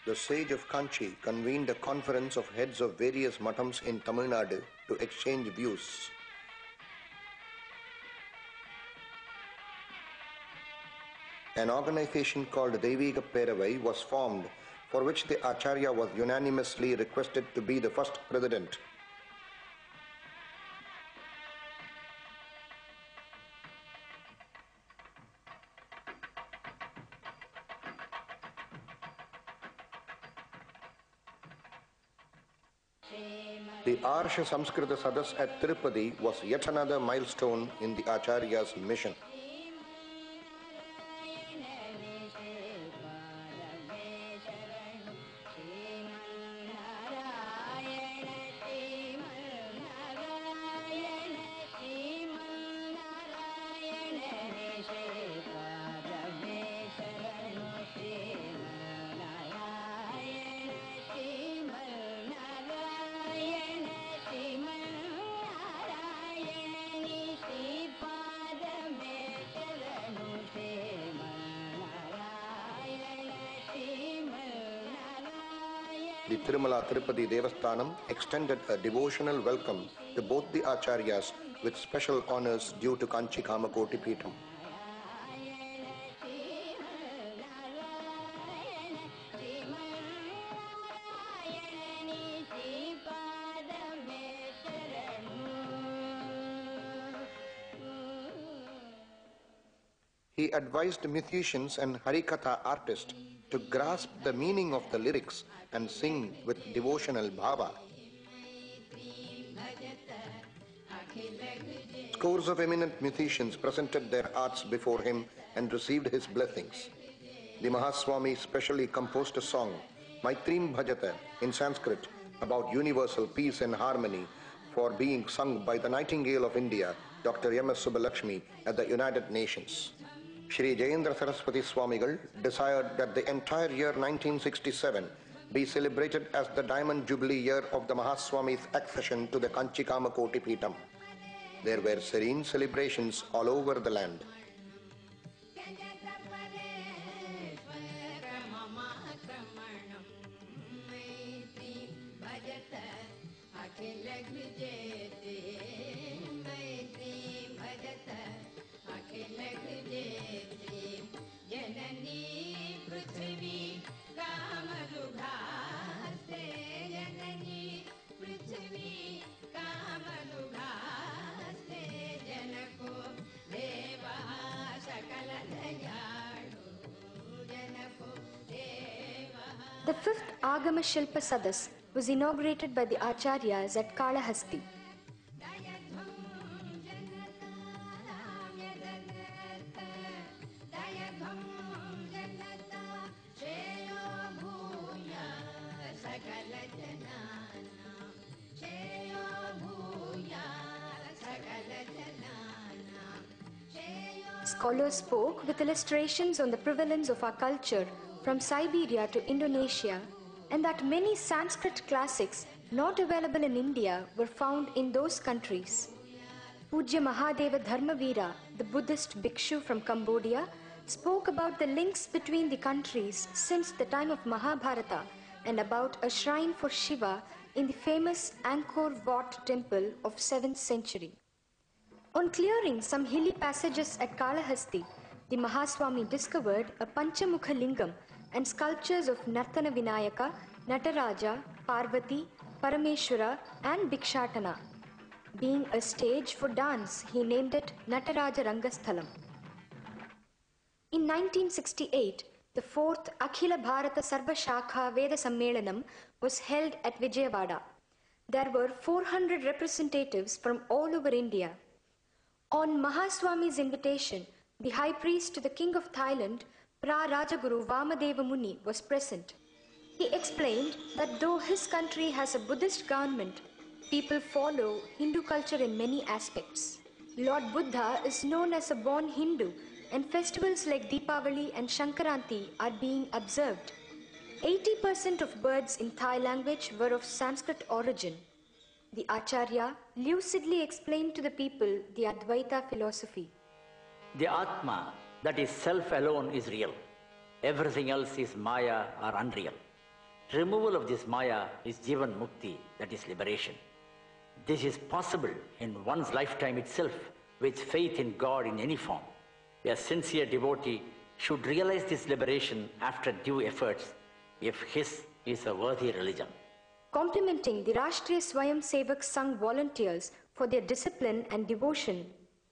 the sage of Kanchi convened a conference of heads of various matams in Tamil Nadu to exchange views. An organization called Theivathin Kural was formed, for which the Acharya was unanimously requested to be the first president. The Arsha Samskrita Sadas at Tirupati was yet another milestone in the Acharya's mission. The Tirumala Tirupati Devasthanam extended a devotional welcome to both the Acharyas with special honors due to Kanchi Kamakoti Peetham. He advised musicians and Harikatha artists to grasp the meaning of the lyrics and sing with devotional bhava. Scores of eminent musicians presented their arts before him and received his blessings. The Mahaswami specially composed a song, Maitrim Bhajata, in Sanskrit, about universal peace and harmony, for being sung by the Nightingale of India, Dr. M.S.Subbulakshmi, at the United Nations. Shri Jayendra Saraswati Swamigal desired that the entire year 1967 be celebrated as the Diamond Jubilee year of the Mahaswami's accession to the Kanchi Kamakoti Peetham. There were serene celebrations all over the land. The fifth Agama Shilpa Sadas was inaugurated by the Acharyas at Kalahasti. Scholars spoke with illustrations on the prevalence of our culture from Siberia to Indonesia, and that many Sanskrit classics not available in India were found in those countries. Pujya Mahadeva Dharmavira, the Buddhist bhikshu from Cambodia, spoke about the links between the countries since the time of Mahabharata and about a shrine for Shiva in the famous Angkor Wat temple of 7th century. On clearing some hilly passages at Kalahasti, the Mahaswami discovered a Panchamukha Lingam and sculptures of Nartana Vinayaka, Nataraja, Parvati, Parameshwara and Bhikshatana. Being a stage for dance, he named it Nataraja Rangasthalam. In 1968, the 4th Akhila Bharata Sarva Shakha Veda Sammelanam was held at Vijayawada. There were 400 representatives from all over India. On Mahaswami's invitation, the High Priest to the King of Thailand, Jagadguru Vamadeva Muni, was present. He explained that though his country has a Buddhist government, people follow Hindu culture in many aspects. Lord Buddha is known as a born Hindu, and festivals like Deepavali and Shankaranti are being observed. 80% of words in Thai language were of Sanskrit origin. The Acharya lucidly explained to the people the Advaitha philosophy. The Atma, that is self alone, is real. Everything else is Maya or unreal. Removal of this Maya is Jivan Mukti, that is liberation. This is possible in one's lifetime itself with faith in God in any form. A sincere devotee should realize this liberation after due efforts if his is a worthy religion. Complimenting the Rashtriya Swayam Sevak Sangh volunteers for their discipline and devotion,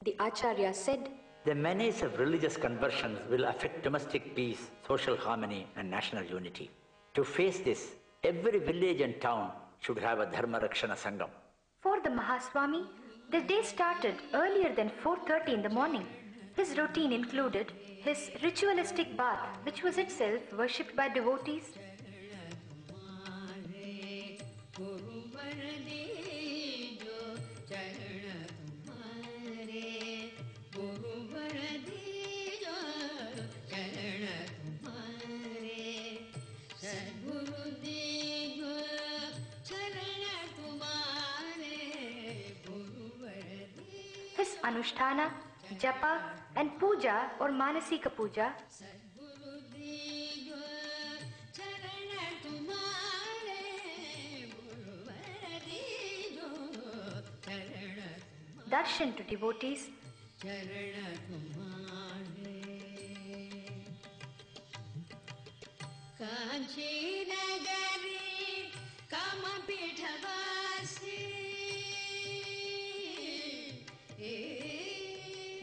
the Acharya said, The menace of religious conversions will affect domestic peace, social harmony and national unity. To face this, every village and town should have a Dharma Rakshana Sangam. For the Mahaswami, the day started earlier than 4:30 in the morning. His routine included his ritualistic bath, which was itself worshipped by devotees, his Anushtana, Japa and Puja or Manasika Puja, darshan to devotees,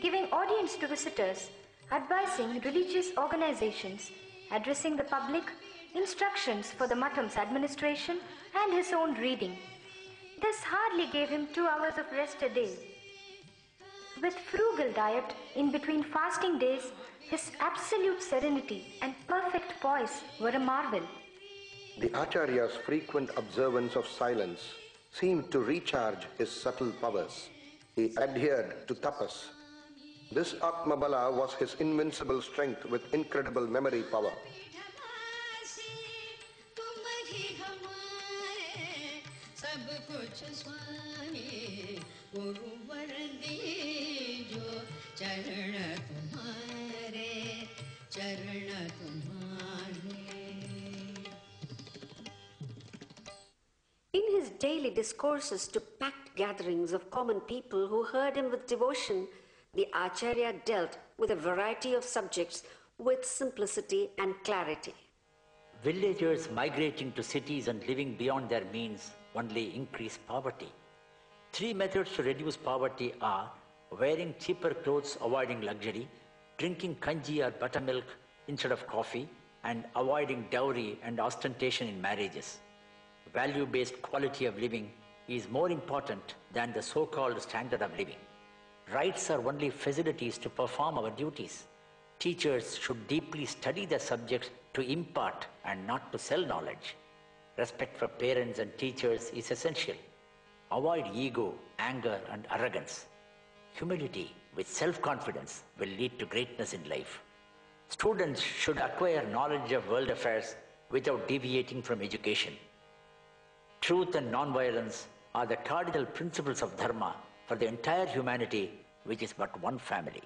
giving audience to visitors, advising religious organizations, addressing the public, instructions for the Matham's administration, and his own reading. This hardly gave him 2 hours of rest a day. With frugal diet in between fasting days, his absolute serenity and perfect poise were a marvel. The Acharya's frequent observance of silence seemed to recharge his subtle powers. He adhered to tapas. This Atmabala was his invincible strength with incredible memory power. In his daily discourses to packed gatherings of common people who heard him with devotion, the Acharya dealt with a variety of subjects with simplicity and clarity. Villagers migrating to cities and living beyond their means only increase poverty. 3 methods to reduce poverty are wearing cheaper clothes, avoiding luxury, drinking kanji or buttermilk instead of coffee, and avoiding dowry and ostentation in marriages. Value-based quality of living is more important than the so-called standard of living. Rights are only facilities to perform our duties. Teachers should deeply study their subjects to impart and not to sell knowledge. Respect for parents and teachers is essential. Avoid ego, anger, and arrogance. Humility with self-confidence will lead to greatness in life. Students should acquire knowledge of world affairs without deviating from education. Truth and non-violence are the cardinal principles of Dharma for the entire humanity, which is but one family.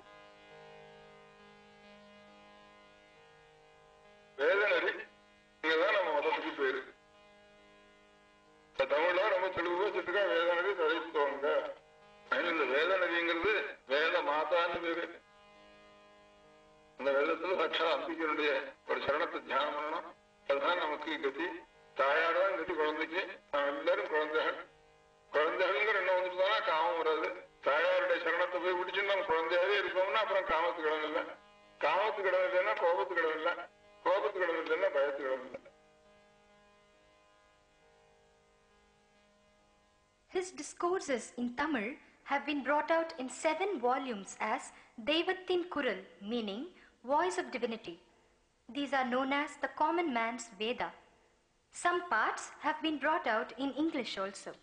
His discourses in Tamil have been brought out in 7 volumes as Theivathin Kural, meaning voice of divinity. These are known as the common man's Veda. Some parts have been brought out in English also.